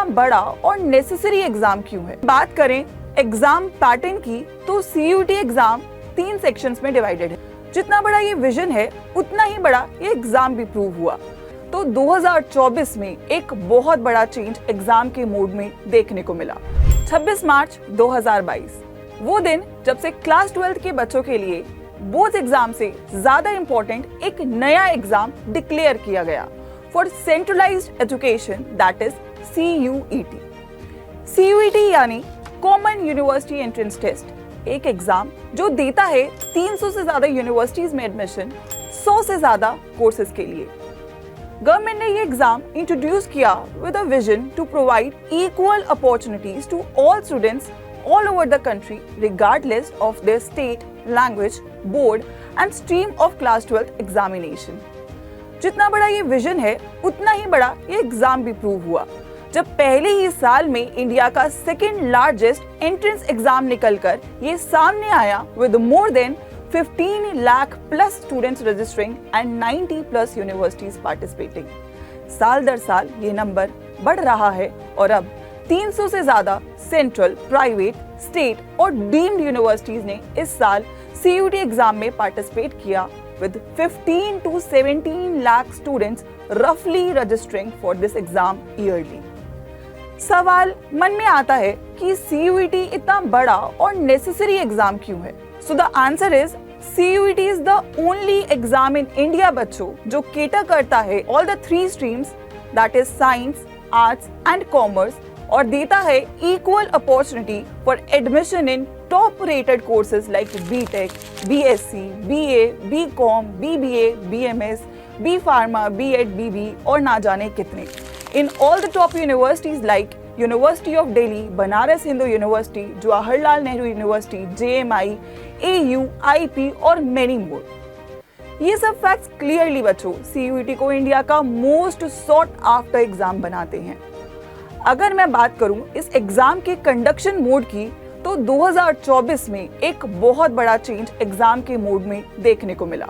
इतना बड़ा और नेसेसरी एग्जाम क्यों है? बात करें एग्जाम पैटर्न की तो सीयूईटी एग्जाम 3 सेक्शंस में डिवाइडेड है। जितना बड़ा ये विजन है उतना ही बड़ा ये एग्जाम भी प्रूव हुआ। तो 2024 में एक बहुत बड़ा चेंज एग्जाम के मोड में देखने को मिला। 26 मार्च 2022 वो दिन जब से क्लास 12th के बच्चों के लिए बोर्ड एग्जाम से ज्यादा इंपॉर्टेंट एक नया एग्जाम डिक्लेयर किया गया for centralised education, that is CUET। CUET यानी कॉमन यूनिवर्सिटी एंट्रेंस टेस्ट, एक एग्जाम जो देता है 300 से ज्यादा यूनिवर्सिटीज में एडमिशन 100 से ज्यादा कोर्सेज के लिए। गवर्नमेंट ने ये एग्जाम इंट्रोड्यूस किया with a vision to provide equal opportunities to all students all over the country regardless of their state, language, board and stream of class 12th examination। जितना बड़ा ये विजन है उतना ही बड़ा ये एग्जाम भी प्रूव हुआ जब पहले ही साल में इंडिया का सेकेंड लार्जेस्ट एंट्रेंस एग्जाम निकलकर ये सामने आया with more than 15 lakh plus students registering and 90 plus universities participating. साल दर साल ये नंबर बढ़ रहा है और अब 300 से ज्यादा सेंट्रल, प्राइवेट, स्टेट और डीम्ड यूनिवर्सिटीज ने इस साल CUET एग्जाम में पार्टिसिपेट किया with 15 to 17 lakh students roughly registering for this exam yearly। सवाल मन में आता है कि CUET इतना बड़ा और नेसेसरी एग्जाम क्यों है? So the answer is CUET is the only exam in India बच्चों जो केटर करता है all the 3 streams, that is science, arts and commerce, और देता है equal opportunity for admission in top rated courses like BTech, BSc, BA, BCom, BBA, BMS, B Pharma, B.Ed, BB और ना जाने कितने in all the top universities like University of Delhi, Banaras Hindu University, Jawaharlal Nehru University, JMI, AU, IP और many more। ये सब facts clearly बच्चों CUET को India का मोस्ट सॉट आफ्टर एग्जाम बनाते हैं। अगर मैं बात करूं इस एग्जाम के कंडक्शन मोड की तो 2024 में एक बहुत बड़ा चेंज एग्जाम के मोड में देखने को मिला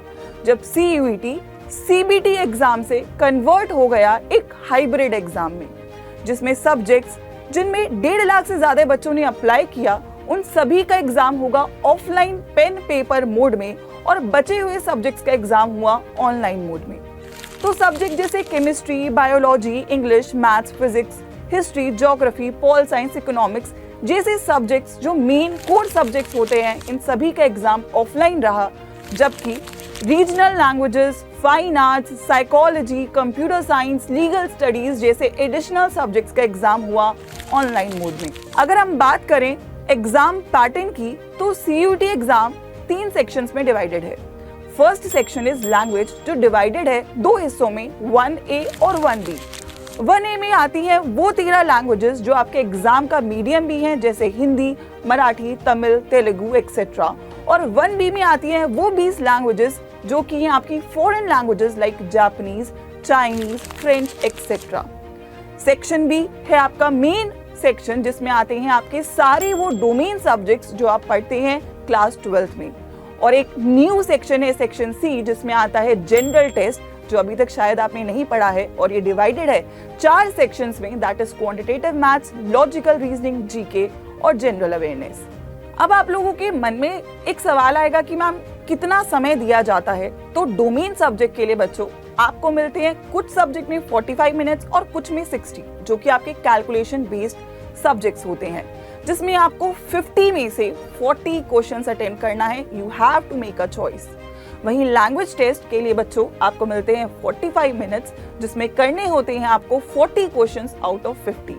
जब CUET CBT एग्जाम से कन्वर्ट हो गया एक हाइब्रिड एग्जाम में, जिसमें सब्जेक्ट्स जिनमें 1.5 लाख से ज्यादा बच्चों ने अप्लाई किया उन सभी का एग्जाम होगा ऑफलाइन पेन पेपर मोड में और बचे हुए सब्जेक्ट्स का एग्जाम हुआ ऑनलाइन मोड में। तो सब्जेक्ट जैसे chemistry, biology, English, maths, physics, history, geography, pol science, economics जैसे सब्जेक्ट्स जो मेन कोर सब्जेक्ट्स होते हैं इन सभी का एग्जाम ऑफलाइन रहा, जबकि regional languages, fine arts, psychology, computer science, legal studies जैसे एडिशनल सब्जेक्ट्स का एग्जाम हुआ ऑनलाइन मोड में। अगर हम बात करें एग्जाम पैटर्न की तो CUET एग्जाम 3 सेक्शंस में डिवाइडेड है। फर्स्ट सेक्शन इज लैंग्वेज जो डिवाइडेड है 2 हिस्सों में 1A और 1B। 1A में आती हैं वो 13 लैंग्वेजेस जो आपके एग्जाम का मीडियम भी हैं जैसे हिंदी, मराठी, तमिल, तेलुगु एक्सेट्रा, और 1B में आती हैं वो 20 लैंग्वेजेस जो कि हैं आपकी foreign languages like Japanese, Chinese, French etcetera. Section B है आपका मेन सेक्शन जिसमें आते हैं आपके सारे वो डोमेन सब्जेक्ट्स जो आप पढ़ते हैं क्लास 12th में, और एक न्यू सेक्शन है सेक्शन C जिसमें आता है जनरल टेस्ट जो अभी तक शायद आपने नहीं पढ़ा है, और ये डिवाइडेड है 4 सेक्शंस में, that is quantitative maths, logical reasoning, GK और जनरल अवेयरनेस। अब आप लोगों के मन में एक सवाल आएगा कि मैम कितना समय दिया जाता है? तो डोमेन सब्जेक्ट के लिए बच्चों आपको मिलते हैं कुछ सब्जेक्ट में 45 मिनट्स और कुछ में 60, जो कि आपके कैलकुलेशन बेस्ड सब्जेक्ट्स होते हैं, जिसमें आपको 50 में से 40 क्वेश्चंस अटेम्प्ट करना है। You have to make a choice. वहीं लैंग्वेज टेस्ट के लिए बच्चों आपको मिलते हैं 45 मिनट्स जिसमें करने होते हैं आपको 40 क्वेश्चंस आउट ऑफ 50,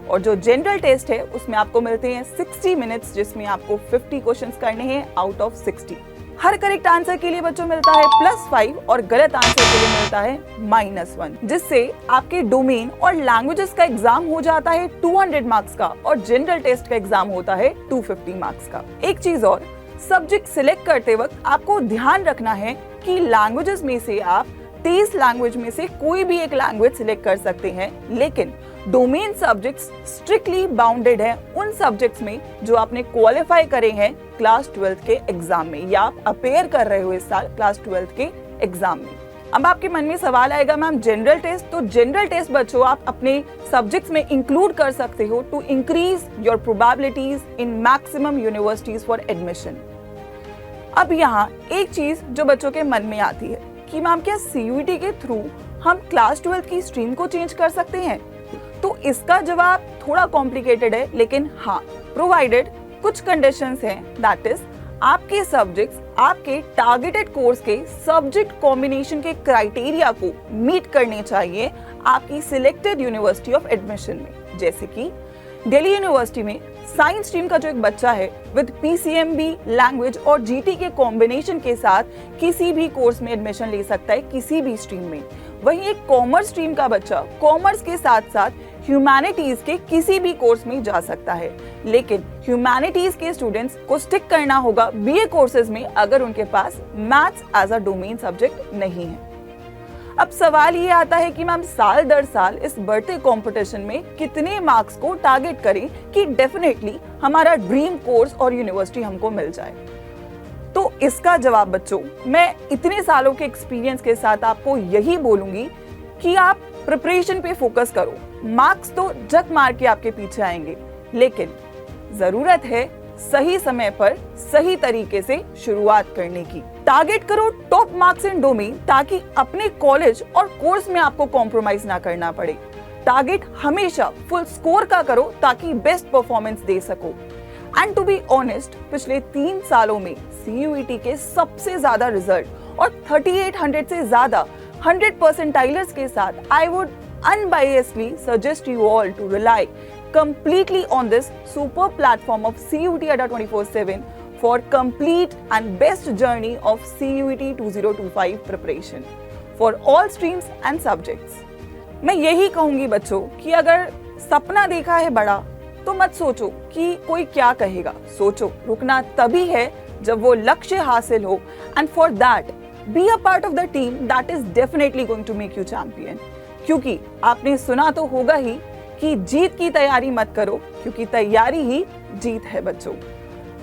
और जो जनरल टेस्ट है उसमें आपको मिलते हैं 60 मिनट्स जिसमें आपको 50 क्वेश्चंस करने हैं out of 60। Her correct answer के लिए बच्चों मिलता है +5 और गलत आंसर के लिए मिलता है -1, जिससे आपके डोमेन और लैंग्वेजेस का एग्जाम हो जाता है 200 मार्क्स का और जनरल टेस्ट का एग्जाम होता है 250 मार्क्स का। एक चीज और, सब्जेक्ट सिलेक्ट करते वक्त आपको ध्यान रखना है कि लैंग्वेजेस में से आप 23 लैंग्वेज में से कोई भी एक लैंग्वेज सिलेक्ट कर सकते हैं, लेकिन डोमेन सब्जेक्ट्स स्ट्रिक्टली बाउंडेड हैं उन सब्जेक्ट्स में जो आपने क्वालिफाई करे हैं क्लास 12th के एग्जाम में, या आप अपेयर कर रहे हो इस साल क्लास 12th के एग्जाम में। अब आपके मन में सवाल आएगा मैम जनरल टेस्ट, तो जनरल टेस्ट बच्चों आप अपने सब्जेक्ट्स में इंक्लूड कर सकते हो to increase your probabilities in maximum universities for admission. अब यहाँ एक चीज जो बच्चों के मन में आती है कि मैम क्या CUET के थ्रू हम क्लास 12 की स्ट्रीम को चेंज कर सकते हैं? तो इसका जवाब थोड़ा कॉम्प्लिकेटेड है, लेकिन हाँ, प्रोवाइडेड कुछ कंडीशंस हैं, दैट इज आपके सब्जेक्ट्स आपके टारगेटेड कोर्स के सब्जेक्ट कॉम्बिनेशन के क्राइटेरिया को मीट करने चाहिए आपकी सिलेक्टेड यूनिवर्सिटी ऑफ एडमिशन में। जैसे कि दिल्ली यूनिवर्सिटी में साइंस स्ट्रीम का जो एक बच्चा है विद PCMB, लैंग्वेज और GT के कॉम्बिनेशन के साथ किसी भी कोर्स में एडमिशन ले सकता है, किसी भी स्ट्रीम में। वहीं एक कॉमर्स स्ट्रीम का बच्चा कॉमर्स के साथ साथ ह्यूमैनिटीज के किसी भी कोर्स में जा सकता है, लेकिन ह्यूमैनिटीज के स्टूडेंट्स को स्टिक करना होगा BA कोर्सेज में अगर उनके पास maths as a domain subject नहीं है। अब सवाल ये आता है कि मैम साल दर साल इस बढ़ते कंपटीशन में कितने मार्क्स को टारगेट करें कि डेफिनेटली हमारा ड्रीम कोर्स और यूनिवर्सिटी हमको मिल जाए। तो इसका जवाब बच्चों मैं इतने सालों के एक्सपीरियंस के साथ आपको यही बोलूंगी कि आप प्रिपरेशन पे फोकस करो। मार्क्स तो जग मार के आपके पीछे आएंगे, लेकिन जरूरत है सही समय पर सही तरीके से शुरुआत करने की। टारगेट करो टॉप मार्क्स इन डोमेन ताकि अपने कॉलेज और कोर्स में आपको कॉम्प्रोमाइज ना करना पड़े। टारगेट हमेशा फुल स्कोर का करो ताकि बेस्ट परफॉर्मेंस दे सको। एंड टू बी ऑनेस्ट, पिछले 3 सालों में CUET के सबसे ज्यादा रिजल्ट और 3800 से ज्यादा 100 परसेंटाइलर्स के साथ I would unbiasedly suggest you all to rely completely on this super platform of CUET Adda 24/7 for complete and best journey of CUET 2025 preparation for all streams and subjects। मैं यही कहूंगी बच्चों कि अगर सपना देखा है बड़ा तो मत सोचो कि कोई क्या कहेगा, सोचो रुकना तभी है जब वो लक्ष्य हासिल हो, and for that be a part of the team that is definitely going to make you champion। क्योंकि आपने सुना तो होगा ही कि जीत की तैयारी मत करो, क्योंकि तैयारी ही जीत है बच्चों।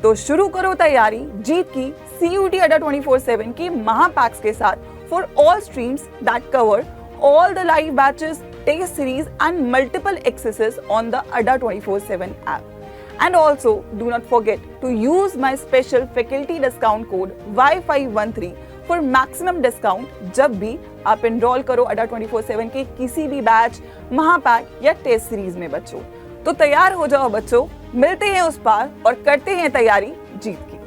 तो शुरू करो तैयारी जीत की CUET Adda 24/7 के महापैक्स के साथ for all streams that cover all the live batches, test series and multiple accesses on the Adda 24/7 app. And also do not forget to use my special faculty discount code Y513 for maximum discount जब भी आप enroll करो Adda 24/7 के किसी भी batch, महापैक या test series में बच्चों। तो तैयार हो जाओ बच्चों, मिलते हैं उस पार और करते हैं तैयारी जीत की।